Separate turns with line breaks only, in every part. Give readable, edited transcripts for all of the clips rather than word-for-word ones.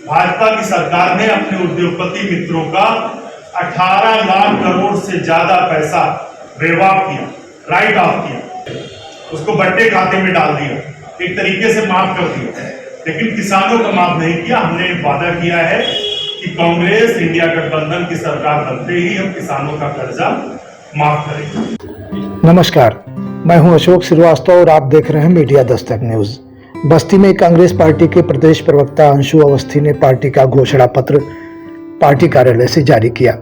भाजपा की सरकार ने अपने उद्योगपति मित्रों का 18 लाख करोड़ से ज्यादा पैसा बेवाक किया, राइट ऑफ किया, उसको बट्टे खाते में डाल दिया, एक तरीके से माफ कर दिया। लेकिन किसानों का माफ नहीं किया। हमने वादा किया है कि कांग्रेस इंडिया गठबंधन की सरकार बनते ही हम किसानों का कर्जा माफ करेंगे।
नमस्कार, मैं हूं अशोक श्रीवास्तव और आप देख रहे हैं मीडिया दस्तक न्यूज। बस्ती में कांग्रेस पार्टी के प्रदेश प्रवक्ता अंशु अवस्थी ने पार्टी का घोषणा पत्र पार्टी कार्यालय से जारी किया।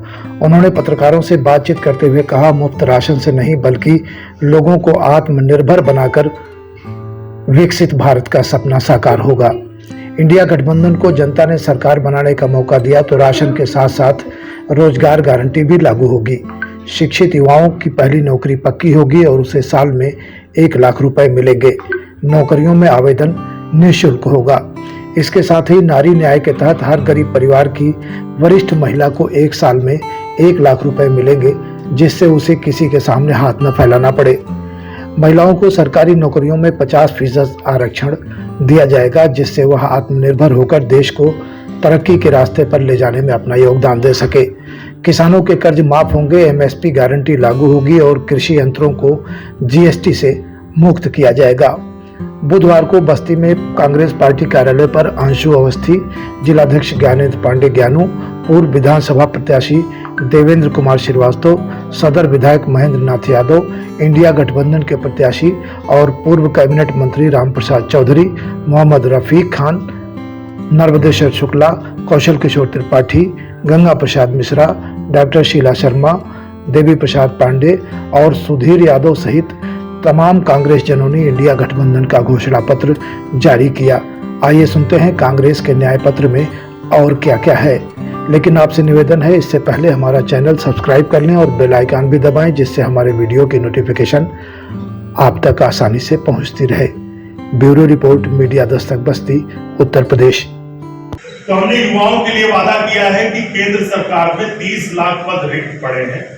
उन्होंने पत्रकारों से बातचीत करते हुए कहा, मुफ्त राशन से नहीं बल्कि लोगों को आत्मनिर्भर बनाकर विकसित भारत का सपना साकार होगा। इंडिया गठबंधन को जनता ने सरकार बनाने का मौका दिया तो राशन के साथ साथ रोजगार गारंटी भी लागू होगी। शिक्षित युवाओं की पहली नौकरी पक्की होगी और उसे साल में 1 लाख रुपए मिलेंगे। नौकरियों में आवेदन निःशुल्क होगा। इसके साथ ही नारी न्याय के तहत हर गरीब परिवार की वरिष्ठ महिला को 1 साल में 1 लाख रुपए मिलेंगे, जिससे उसे किसी के सामने हाथ न फैलाना पड़े। महिलाओं को सरकारी नौकरियों में 50% आरक्षण दिया जाएगा, जिससे वह आत्मनिर्भर होकर देश को तरक्की के रास्ते पर ले जाने में अपना योगदान दे सके। किसानों के कर्ज माफ होंगे, एमएसपी गारंटी लागू होगी और कृषि यंत्रों को जीएसटी से मुक्त किया जाएगा। बुधवार को बस्ती में कांग्रेस पार्टी कार्यालय पर अंशु अवस्थी, जिलाध्यक्ष ज्ञानेंद्र पांडे ज्ञानू, पूर्व विधानसभा प्रत्याशी देवेंद्र कुमार श्रीवास्तव, सदर विधायक महेंद्र नाथ यादव, इंडिया गठबंधन के प्रत्याशी और पूर्व कैबिनेट मंत्री रामप्रसाद चौधरी, मोहम्मद रफीक खान, नर्मदेश्वर शुक्ला, कौशल किशोर त्रिपाठी, गंगा प्रसाद मिश्रा, डॉक्टर शीला शर्मा, देवी प्रसाद पांडे और सुधीर यादव सहित तमाम कांग्रेस जनों ने इंडिया गठबंधन का घोषणा पत्र जारी किया। आइए सुनते हैं कांग्रेस के न्याय पत्र में और क्या क्या है। लेकिन आपसे निवेदन है, इससे पहले हमारा चैनल सब्सक्राइब कर लें और बेल आइकन भी दबाएं, जिससे हमारे वीडियो की नोटिफिकेशन आप तक आसानी से पहुंचती रहे। ब्यूरो रिपोर्ट, मीडिया दस्तक, बस्ती, उत्तर प्रदेश।
तो हमने युवाओं के लिए वादा किया है कि केंद्र सरकार में 30 लाख पद रिक्त पड़े हैं।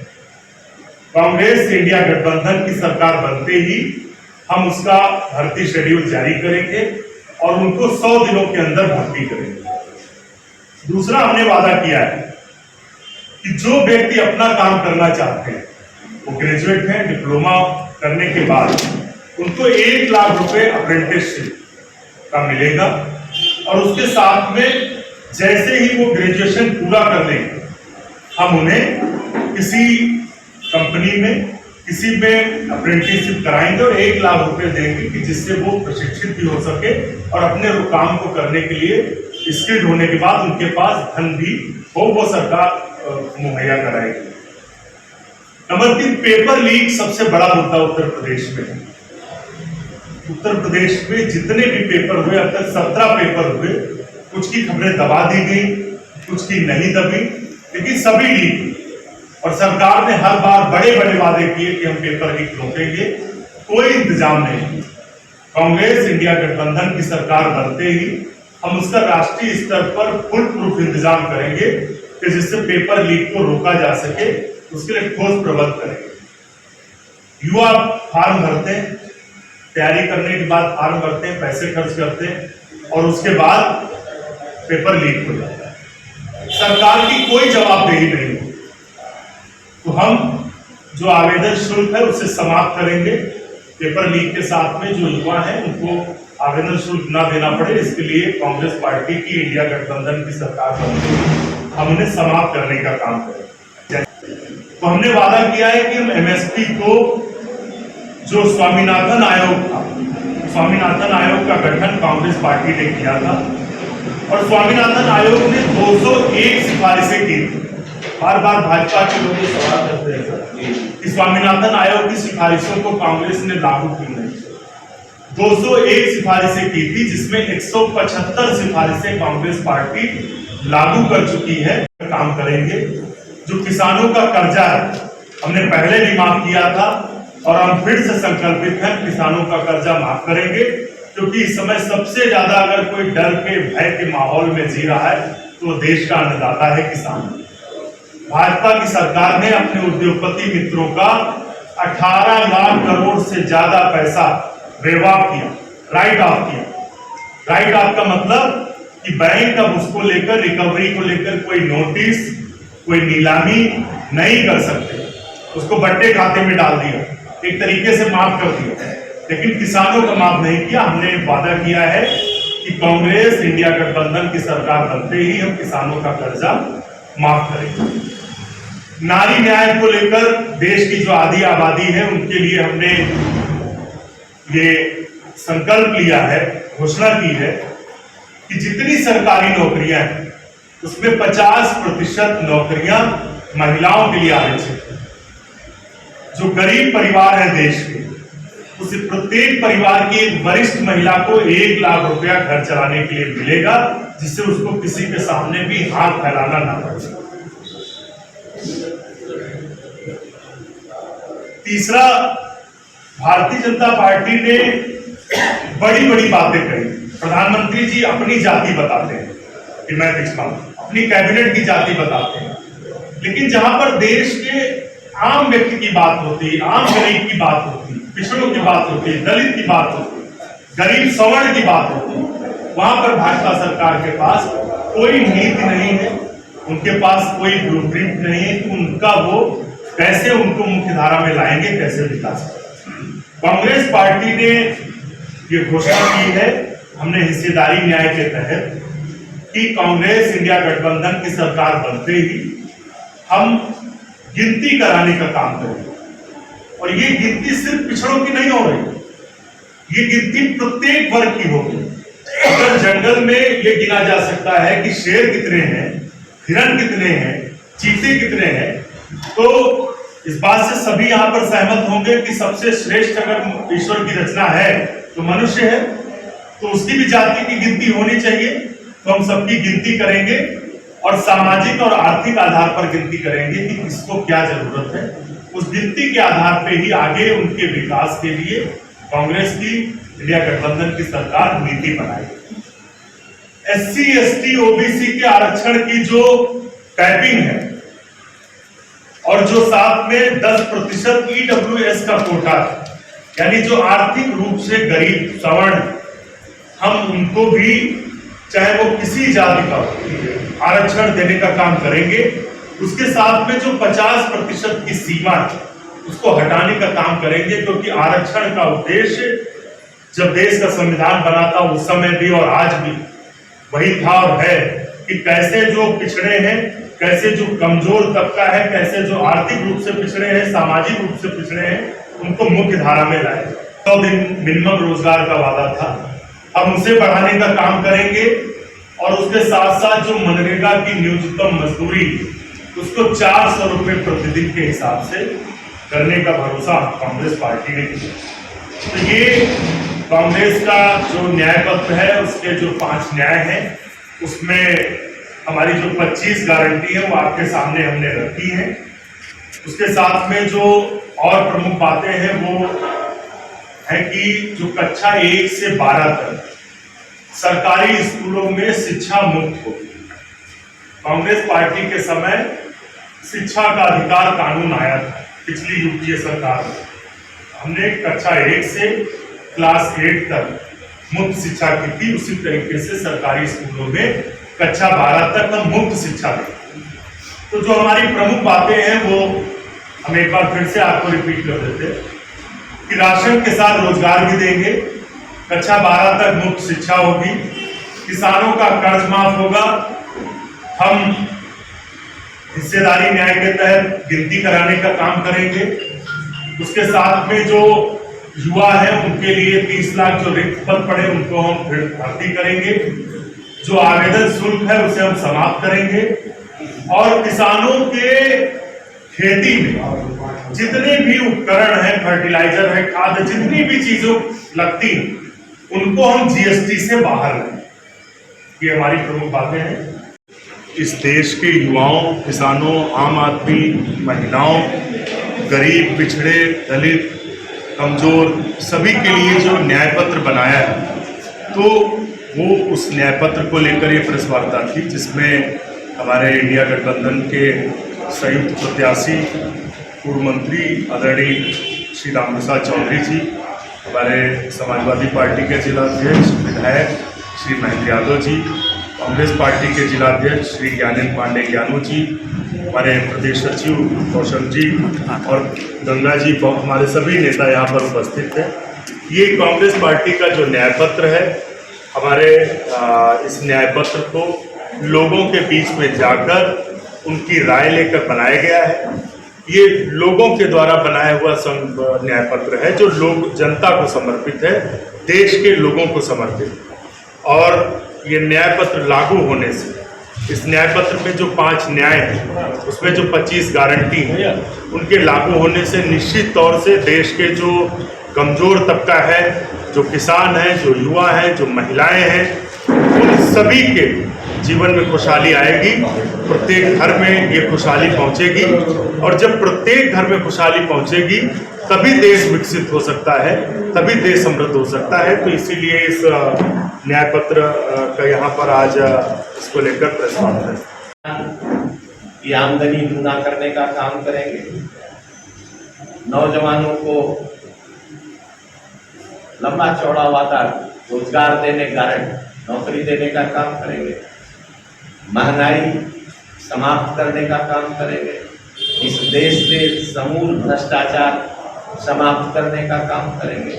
कांग्रेस इंडिया गठबंधन की सरकार बनते ही हम उसका भर्ती शेड्यूल जारी करेंगे और उनको 100 दिनों के अंदर भर्ती करेंगे। दूसरा, हमने वादा किया है कि जो व्यक्ति अपना काम करना चाहते हैं, वो ग्रेजुएट हैं, डिप्लोमा करने के बाद उनको 1 लाख रुपए अप्रेंटिसशिप का मिलेगा और उसके साथ में जैसे ही वो ग्रेजुएशन पूरा कर लेंगे, हम उन्हें किसी कंपनी में, किसी में अप्रेंटिसशिप कराएंगे और 1 लाख रुपए देंगे कि जिससे वो प्रशिक्षित भी हो सके और अपने काम को करने के लिए स्किल्ड होने के बाद उनके पास धन भी हो, वो सरकार मुहैया कराएगी। नंबर 3, पेपर लीक सबसे बड़ा मुद्दा उत्तर प्रदेश में है। उत्तर प्रदेश में जितने भी पेपर हुए, अब तक 17 पेपर हुए, कुछ की खबरें दबा दी गई, कुछ की नहीं दबी, लेकिन सभी लीक। और सरकार ने हर बार बड़े बड़े वादे किए कि हम पेपर लीक रोकेंगे, कोई इंतजाम नहीं। कांग्रेस इंडिया गठबंधन की सरकार बनते ही हम उसका राष्ट्रीय स्तर पर फुल प्रूफ इंतजाम करेंगे कि जिससे पेपर लीक को रोका जा सके, उसके लिए ठोस प्रबंध करेंगे। युवा फार्म भरते हैं, तैयारी करने के बाद फार्म भरते हैं, पैसे खर्च करते हैं और उसके बाद पेपर लीक हो जाता है। सरकार की कोई जवाबदेही नहीं होती। तो हम जो आवेदन शुल्क है उसे समाप्त करेंगे। पेपर लीक के साथ में जो युवा हैं उनको आवेदन शुल्क ना देना पड़े, इसके लिए कांग्रेस पार्टी की इंडिया गठबंधन की सरकार बनते हम उन्हें समाप्त करने का काम करें। तो हमने वादा किया है कि हम एमएसपी को, जो स्वामीनाथन आयोग था, स्वामीनाथन आयोग का गठन कांग्रेस पार्टी ने किया था और स्वामीनाथन आयोग ने 201 सिफारिशें की थी। बार बार भाजपा के लोग सवाल करते हैं कि स्वामीनाथन आयोग की सिफारिशों को कांग्रेस ने लागू क्यों नहीं किया। 201 सिफारिशें की थी, जिसमें 175 सिफारिशें कांग्रेस पार्टी लागू कर चुकी है। काम करेंगे। जो किसानों का कर्जा है, हमने पहले भी माफ किया था और हम फिर से संकल्पित हैं किसानों का कर्जा माफ करेंगे, क्योंकि इस समय सबसे ज्यादा अगर कोई डर के, भय के माहौल में जी रहा है तो देश का अन्नदाता है किसान। भाजपा की सरकार ने अपने उद्योगपति मित्रों का 18 लाख करोड़ से ज्यादा पैसा बेवाक किया, राइट ऑफ किया। राइट ऑफ का मतलब कि बैंक अब उसको लेकर रिकवरी को लेकर कोई नोटिस, कोई नीलामी नहीं कर सकते, उसको बट्टे खाते में डाल दिया, एक तरीके से माफ कर दिया। लेकिन किसानों का माफ नहीं किया। हमने वादा किया है कि कांग्रेस इंडिया गठबंधन की सरकार बनते ही हम किसानों का कर्जा माफ करेंगे। नारी न्याय को लेकर देश की जो आधी आबादी है उनके लिए हमने ये संकल्प लिया है, घोषणा की है कि जितनी सरकारी नौकरियां हैं उसमें 50% नौकरियां महिलाओं के लिए आरक्षित है। जो गरीब परिवार है देश के, उसे प्रत्येक परिवार की एक वरिष्ठ महिला को 1 लाख रुपया घर चलाने के लिए मिलेगा, जिससे उसको किसी के सामने भी हाथ फैलाना ना पड़े। तीसरा, भारतीय जनता पार्टी ने बड़ी बड़ी बातें कही। प्रधानमंत्री जी अपनी जाति बताते हैं कि मैं पिछड़ा हूं, अपनी कैबिनेट की जाति बताते हैं, लेकिन जहां पर देश के आम व्यक्ति की बात होती, आम गरीब की बात होती, पिछड़ों की बात होती, दलित की बात होती, गरीब सवर्ण की बात होती, वहां पर भाजपा सरकार के पास कोई नीति नहीं है, उनके पास कोई ब्लूप्रिंट नहीं है कि उनका वो कैसे उनको मुख्य धारा में लाएंगे, कैसे विकास करेंगे। कांग्रेस पार्टी ने ये घोषणा की है, हमने हिस्सेदारी न्याय के तहत, कि कांग्रेस इंडिया गठबंधन की सरकार बनते ही हम गिनती कराने का काम करेंगे। और ये गिनती सिर्फ पिछड़ों की नहीं हो रही, ये गिनती प्रत्येक वर्ग की होगी। अगर जंगल में ये गिना जा सकता है कि शेर कितने हैं, हिरण कितने हैं, चीते कितने हैं, तो इस बात से सभी यहाँ पर सहमत होंगे कि सबसे श्रेष्ठ अगर ईश्वर की रचना है तो मनुष्य है, तो उसकी भी जाति की गिनती होनी चाहिए। तो हम सबकी गिनती करेंगे और सामाजिक और आर्थिक आधार पर गिनती करेंगे कि किसको क्या जरूरत है। उस गिनती के आधार पे ही आगे उनके विकास के लिए कांग्रेस की इंडिया गठबंधन की सरकार नीति बनाएगी। SC, ST, OBC के आरक्षण की जो कैपिंग है और जो साथ में 10% EWS का कोटा है, यानी जो आर्थिक रूप से गरीब सवर्ण, हम उनको भी चाहे वो किसी जाति का आरक्षण देने का काम करेंगे। उसके साथ में जो 50% की सीमा है उसको हटाने का काम करेंगे, क्योंकि आरक्षण का उद्देश्य जब देश का संविधान बना था उस समय भी और आज भी वही था और है कि कैसे जो पिछड़े हैं, कैसे जो कमजोर तबका है, कैसे जो आर्थिक रूप से पिछड़े हैं, सामाजिक रूप से पिछड़े हैं, उनको मुख्य धारा में लाए। 100 दिन मिनिमम रोजगार का वादा था, हम उसे बढ़ाने का काम करेंगे। और उसके साथ साथ जो मनरेगा की न्यूनतम मजदूरी, उसको 400 रुपए प्रतिदिन के हिसाब से करने का भरोसा कांग्रेस पार्टी ने किया। तो ये कांग्रेस का जो न्याय पत्र है, उसके जो 5 न्याय हैं, उसमें हमारी जो 25 गारंटी है वो आपके सामने हमने रखी है। उसके साथ में जो और प्रमुख बातें हैं वो है कि जो कक्षा 1 से 12 तक सरकारी स्कूलों में शिक्षा मुफ्त होगी। कांग्रेस पार्टी के समय शिक्षा का अधिकार कानून आया था पिछली यूपीए सरकार में, हमने कक्षा 1 से क्लास 8 तक मुफ्त शिक्षा की थी। उसी तरीके से सरकारी स्कूलों में कक्षा 12 तक हम मुफ्त शिक्षा दें। तो जो हमारी प्रमुख बातें हैं वो हम एक बार फिर से आपको रिपीट कर देते हैं कि राशन के साथ रोजगार भी देंगे, कक्षा 12 तक मुफ्त शिक्षा होगी, किसानों का कर्ज माफ होगा, हम हिस्सेदारी न्याय के तहत गिनती कराने का काम करेंगे। उसके साथ में जो युवा है उनके लिए 30 लाख जो रिक्त पद पड़े उनको हम फिर भर्ती करेंगे। जो आवेदन शुल्क है उसे हम समाप्त करेंगे और किसानों के खेती में जितने भी उपकरण है, फर्टिलाइजर है, खाद, जितनी भी चीजों लगती हैं उनको हम GST से बाहर लाएंगे। ये हमारी प्रमुख बातें हैं। इस देश के युवाओं, किसानों, आम आदमी, महिलाओं, गरीब, पिछड़े, दलित, कमजोर सभी के लिए जो न्याय पत्र बनाया है, तो वो उस न्याय पत्र को लेकर ये प्रेस वार्ता थी जिसमें हमारे इंडिया गठबंधन के संयुक्त प्रत्याशी पूर्व मंत्री आदरणीय श्री रामप्रसाद चौधरी जी, हमारे समाजवादी पार्टी के जिला अध्यक्ष विधायक श्री महेंद्र यादव जी, कांग्रेस पार्टी के जिलाध्यक्ष श्री ज्ञानेंद्र पांडे ज्ञानू जी, हमारे प्रदेश सचिव कौशल जी और गंगा जी, हमारे सभी नेता यहाँ पर उपस्थित हैं। ये कांग्रेस पार्टी का जो न्याय पत्र है, हमारे इस न्याय पत्र को लोगों के बीच में जाकर उनकी राय लेकर बनाया गया है। ये लोगों के द्वारा बनाया हुआ न्याय पत्र है जो लोग जनता को समर्पित है, देश के लोगों को समर्पित है। और ये न्याय पत्र लागू होने से इस न्याय पत्र में जो 5 न्याय हैं उसमें जो 25 गारंटी हैं उनके लागू होने से निश्चित तौर से देश के जो कमज़ोर तबका है, जो किसान हैं, जो युवा हैं, जो महिलाएं हैं, उन सभी के जीवन में खुशहाली आएगी। प्रत्येक घर में ये खुशहाली पहुंचेगी और जब प्रत्येक घर में खुशहाली पहुंचेगी तभी देश विकसित हो सकता है, तभी देश समृद्ध हो सकता है। तो इसीलिए इस न्याय पत्र का यहाँ पर आज इसको लेकर प्रेस कॉन्फ्रेंस
की आमदनी दूना करने का काम करेंगे, नौजवानों को लंबा चौड़ा वादा रोजगार देने, गारंटी नौकरी देने का काम करेंगे, महंगाई समाप्त करने का काम करेंगे, इस देश से समूल भ्रष्टाचार समाप्त करने का काम करेंगे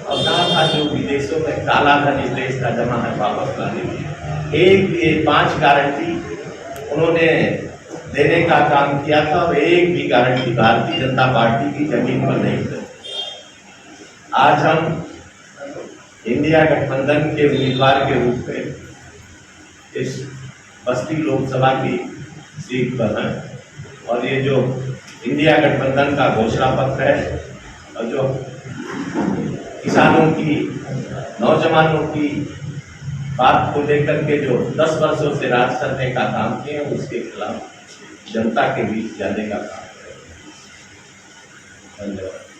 और कहा था जो विदेशों में काला धन इस देश का जमा है वापस लाने की ये 5 गारंटी उन्होंने देने का काम किया था और एक भी गारंटी भारतीय जनता पार्टी की जमीन पर नहीं थी। आज हम इंडिया गठबंधन के उम्मीदवार के रूप में इस बस्ती लोकसभा की सीट पर हैं और ये जो इंडिया गठबंधन का घोषणा पत्र है और जो किसानों की, नौजवानों की बात को लेकर के जो 10 वर्षों से राज करने का काम किए हैं उसके खिलाफ जनता के बीच जाने का काम है। धन्यवाद।